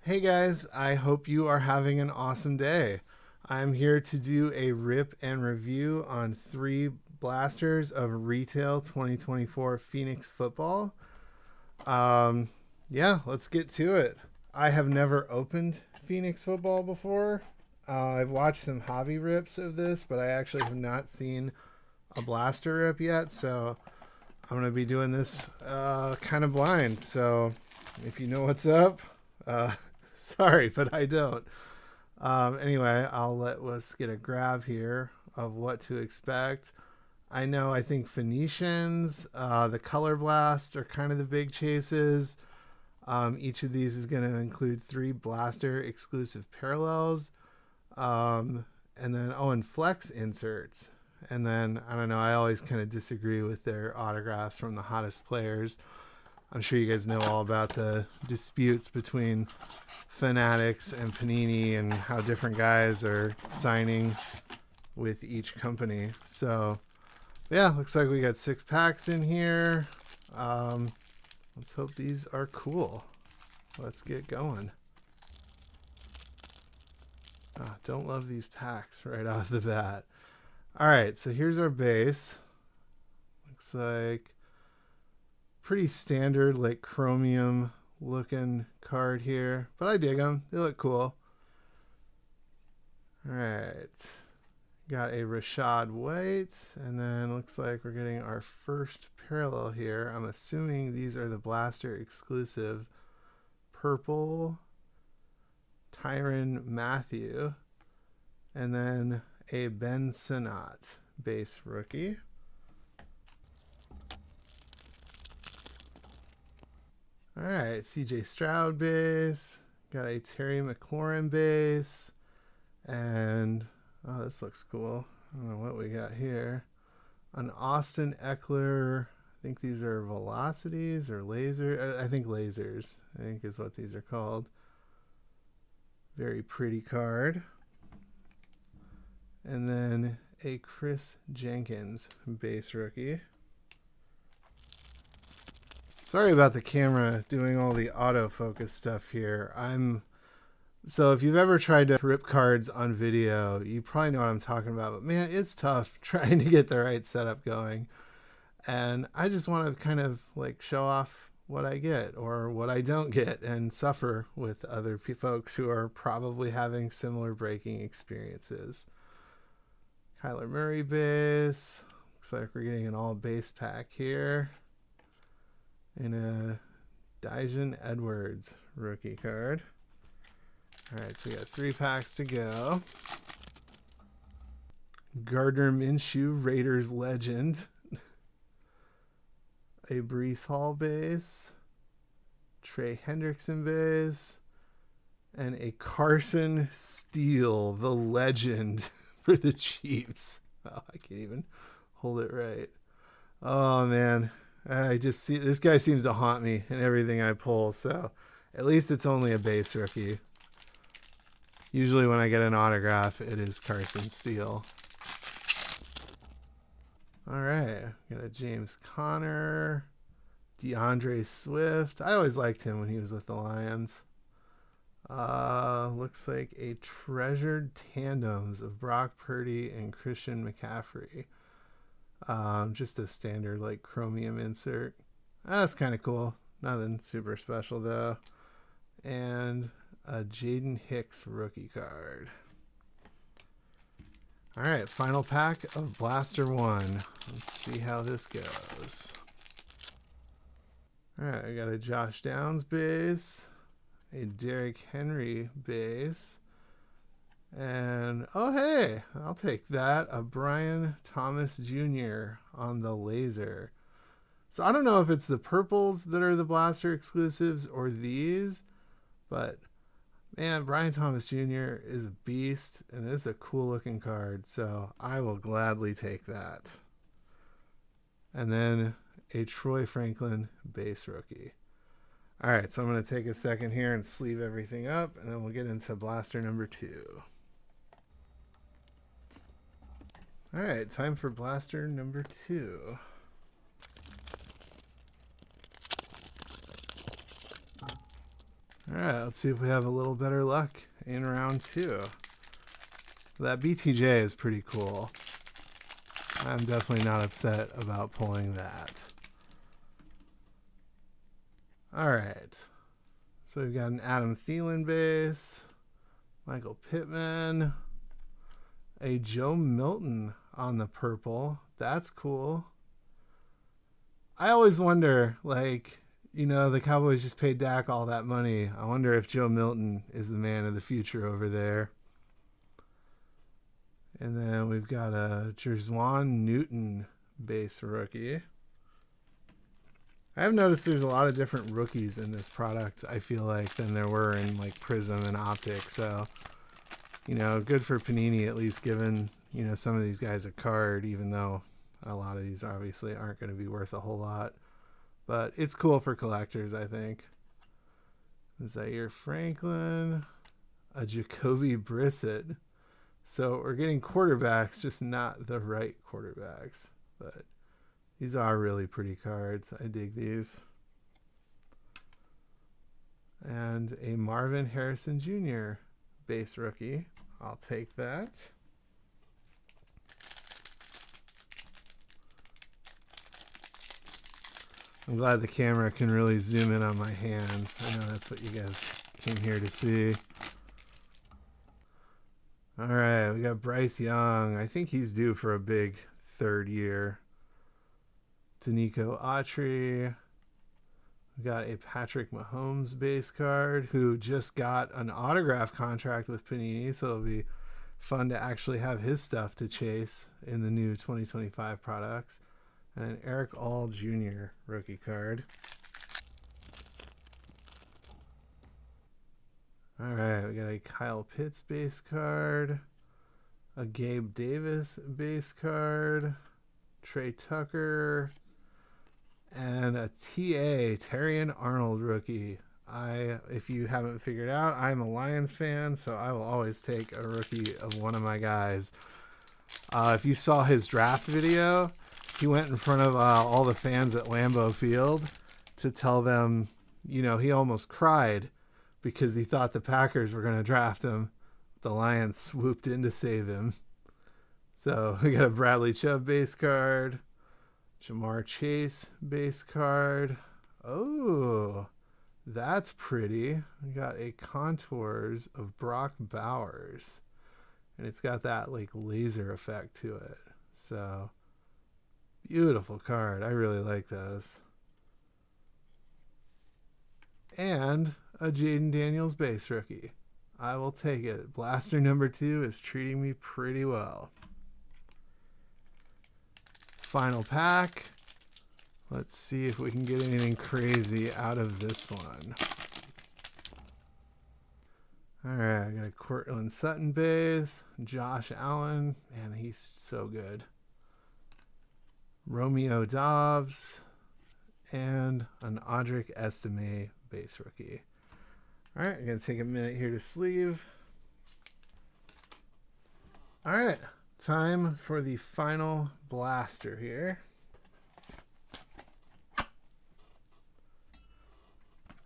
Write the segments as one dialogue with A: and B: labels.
A: Hey guys, I hope you are having an awesome day. I'm here to do a rip and review on 3 blasters of retail 2024 Phoenix football. Um, yeah, let's get to it. I have never opened Phoenix football before. I've watched some hobby rips of this, but I actually have not seen a blaster rip yet, so I'm going to be doing this kind of blind. So if you know what's up, uh, sorry, but I don't. Anyway, I'll let us get a grab here of what to expect. I think Phoenicians, the Color Blast are kind of the big chases. Each of these is going to include 3 blaster exclusive parallels. And then, and flex inserts. And then, I don't know, I always kind of disagree with their autographs from the hottest players. I'm sure you guys know all about the disputes between Fanatics and Panini and how different guys are signing with each company. So, yeah, looks like we got 6 packs in here. Let's hope these are cool. Let's get going. Don't love these packs right off the bat. All right, so here's our base. Looks like pretty standard, like chromium looking card here, but I dig them. They look cool. All right, got a Rashad White, and then looks like we're getting our first parallel here. I'm assuming these are the blaster exclusive purple Tyrann Mathieu, and then a Ben Sinnott base rookie. All right, CJ Stroud base. Got a Terry McLaurin base. And, oh, this looks cool. I don't know what we got here. An Austin Eckler. I think these are velocities or laser. I think lasers, I think is what these are called. Very pretty card. And then a Chris Jenkins base rookie. Sorry about the camera doing all the autofocus stuff here. So if you've ever tried to rip cards on video, you probably know what I'm talking about. But man, it's tough trying to get the right setup going. And I just want to kind of like show off what I get or what I don't get and suffer with other folks who are probably having similar breaking experiences. Kyler Murray base. Looks like we're getting an all base pack here. And a Daijun Edwards rookie card. All right, so we got 3 packs to go. Gardner Minshew, Raiders legend. A Breece Hall base. Trey Hendrickson base. And a Carson Steele, the legend, for the Chiefs. Oh, I can't even hold it right. Oh, man. I just see this guy seems to haunt me in everything I pull, so at least it's only a base rookie. Usually when I get an autograph, it is Carson Steele. All right, got a James Conner, DeAndre Swift. I always liked him when he was with the Lions. Looks like a treasured tandems of Brock Purdy and Christian McCaffrey. Just a standard like chromium insert. That's kind of cool. Nothing super special though. And a Jaden Hicks rookie card. All right, final pack of Blaster 1. Let's see how this goes. All right, I got a Josh Downs base, a Derrick Henry base, and oh hey, I'll take that, a Brian Thomas Jr. on the laser. So I don't know if it's the purples that are the blaster exclusives or these, but man, Brian Thomas Jr. is a beast, and this is a cool looking card, so I will gladly take that. And then a Troy Franklin base rookie. All right, so I'm going to take a second here and sleeve everything up, and then we'll get into blaster number 2. All right, time for blaster number 2. All right, let's see if we have a little better luck in round 2. That BTJ is pretty cool. I'm definitely not upset about pulling that. All right. So we've got an Adam Thielen base, Michael Pittman, a Joe Milton on the purple. That's cool. I always wonder, like, you know, the Cowboys just paid Dak all that money. I wonder if Joe Milton is the man of the future over there. And then we've got a Jerzwan Newton base rookie. I've noticed there's a lot of different rookies in this product, I feel like, than there were in like Prism and Optic. So, you know, good for Panini at least giving, you know, some of these guys a card, even though a lot of these obviously aren't going to be worth a whole lot. But it's cool for collectors, I think. Zaire Franklin, a Jacoby Brissett. So we're getting quarterbacks, just not the right quarterbacks. But these are really pretty cards. I dig these. And a Marvin Harrison Jr. base rookie. I'll take that. I'm glad the camera can really zoom in on my hands. I know that's what you guys came here to see. All right, we got Bryce Young. I think he's due for a big third year. Danico Autry. We got a Patrick Mahomes base card who just got an autograph contract with Panini, so it'll be fun to actually have his stuff to chase in the new 2025 products. And an Eric All Jr. rookie card. All right, we got a Kyle Pitts base card, a Gabe Davis base card, Trey Tucker, and a TA, Terrion Arnold rookie. If you haven't figured out, I'm a Lions fan, so I will always take a rookie of one of my guys. If you saw his draft video, he went in front of all the fans at Lambeau Field to tell them, you know, he almost cried because he thought the Packers were going to draft him. The Lions swooped in to save him. So we got a Bradley Chubb base card, Jamar Chase base card. Oh, that's pretty. We got a Contours of Brock Bowers. And it's got that like laser effect to it. So beautiful card. I really like those. And a Jaden Daniels base rookie. I will take it. Blaster number 2 is treating me pretty well. Final pack. Let's see if we can get anything crazy out of this one. All right, I got a Courtland Sutton base. Josh Allen. Man, he's so good. Romeo Dobbs. And an Audric Estime base rookie. All right, I'm going to take a minute here to sleeve. All right, time for the final blaster here.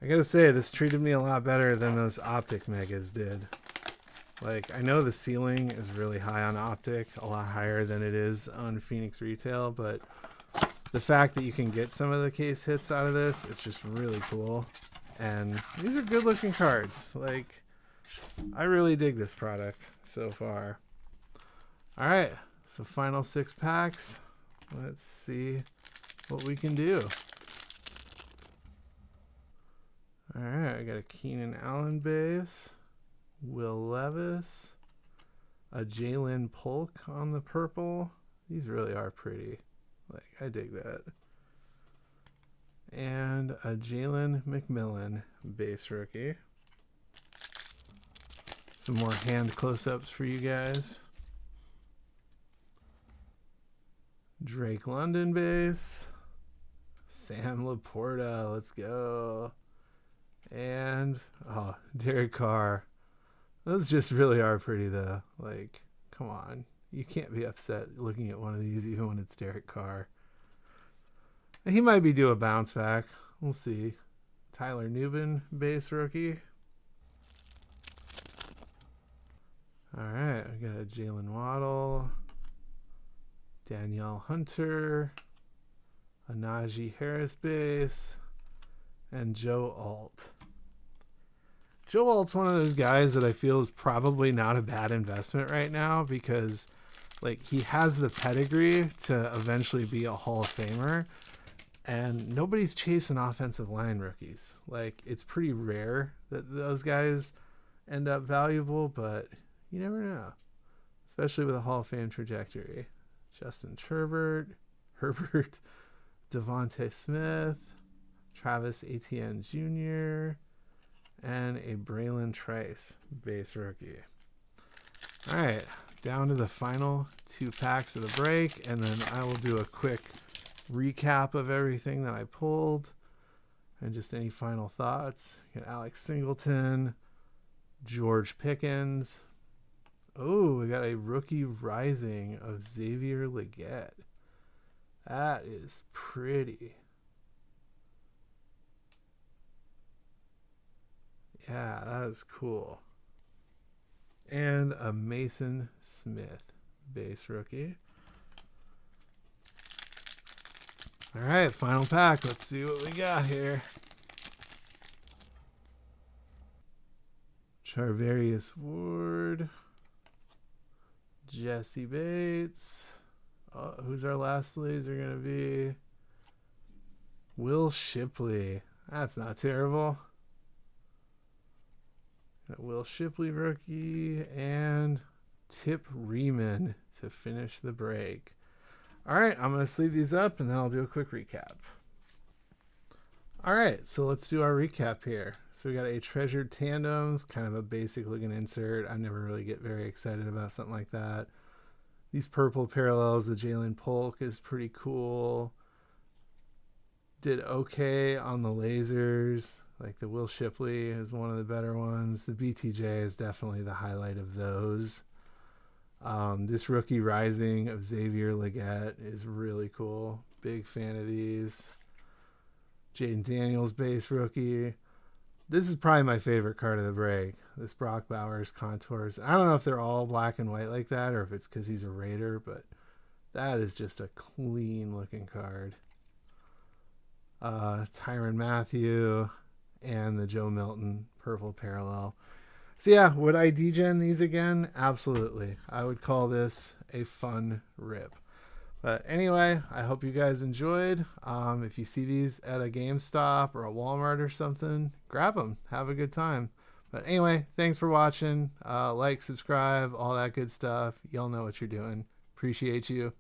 A: I got to say, this treated me a lot better than those Optic Megas did. Like, I know the ceiling is really high on Optic, a lot higher than it is on Phoenix Retail, but the fact that you can get some of the case hits out of this is just really cool. And these are good looking cards. Like, I really dig this product so far. All right, so final 6 packs. Let's see what we can do. All right, I got a Keenan Allen base, Will Levis, a Jalen Polk on the purple. These really are pretty. Like, I dig that. And a Jalen McMillan base rookie. Some more hand close-ups for you guys. Drake London base. Sam Laporta, let's go. And, oh, Derek Carr. Those just really are pretty, though. Like, come on. You can't be upset looking at one of these, even when it's Derek Carr. He might be due a bounce back. We'll see. Tyler Nubin, base rookie. All right, I got a Jalen Waddle, Danielle Hunter, a Najee Harris base, and Joe Alt. Joe Alt's one of those guys that I feel is probably not a bad investment right now because like he has the pedigree to eventually be a Hall of Famer, and nobody's chasing offensive line rookies. Like it's pretty rare that those guys end up valuable, but you never know, especially with a Hall of Fame trajectory. Justin Herbert, Devontae Smith, Travis Etienne Jr., and a Braylon Trice base rookie. All right, down to the final 2 packs of the break, and then I will do a quick recap of everything that I pulled and just any final thoughts. Got Alex Singleton, George Pickens. Oh, we got a rookie rising of Xavier Legette. That is pretty. Yeah, that is cool. And a Mason Smith base rookie. All right, final pack. Let's see what we got here. Charvarius Ward, Jesse Bates. Oh, who's our last laser going to be? Will Shipley. That's not terrible. Will Shipley rookie and Tip Riemann to finish the break. All right, I'm going to sleeve these up and then I'll do a quick recap. All right, so let's do our recap here. So we got a Treasured Tandems, kind of a basic looking insert. I never really get very excited about something like that. These purple parallels, the Jalen Polk is pretty cool. Did okay on the lasers. Like the Will Shipley is one of the better ones. The BTJ is definitely the highlight of those. This rookie rising of Xavier Legette is really cool. Big fan of these. Jaden Daniels base rookie. This is probably my favorite card of the break. This Brock Bowers contours. I don't know if they're all black and white like that or if it's because he's a Raider, but that is just a clean looking card. Tyrann Mathieu and the Joe Milton purple parallel. So yeah, would I degen these again? Absolutely. I would call this a fun rip. But anyway, I hope you guys enjoyed. If you see these at a GameStop or a Walmart or something, grab them. Have a good time. But anyway, thanks for watching. Like, subscribe, all that good stuff. Y'all know what you're doing. Appreciate you.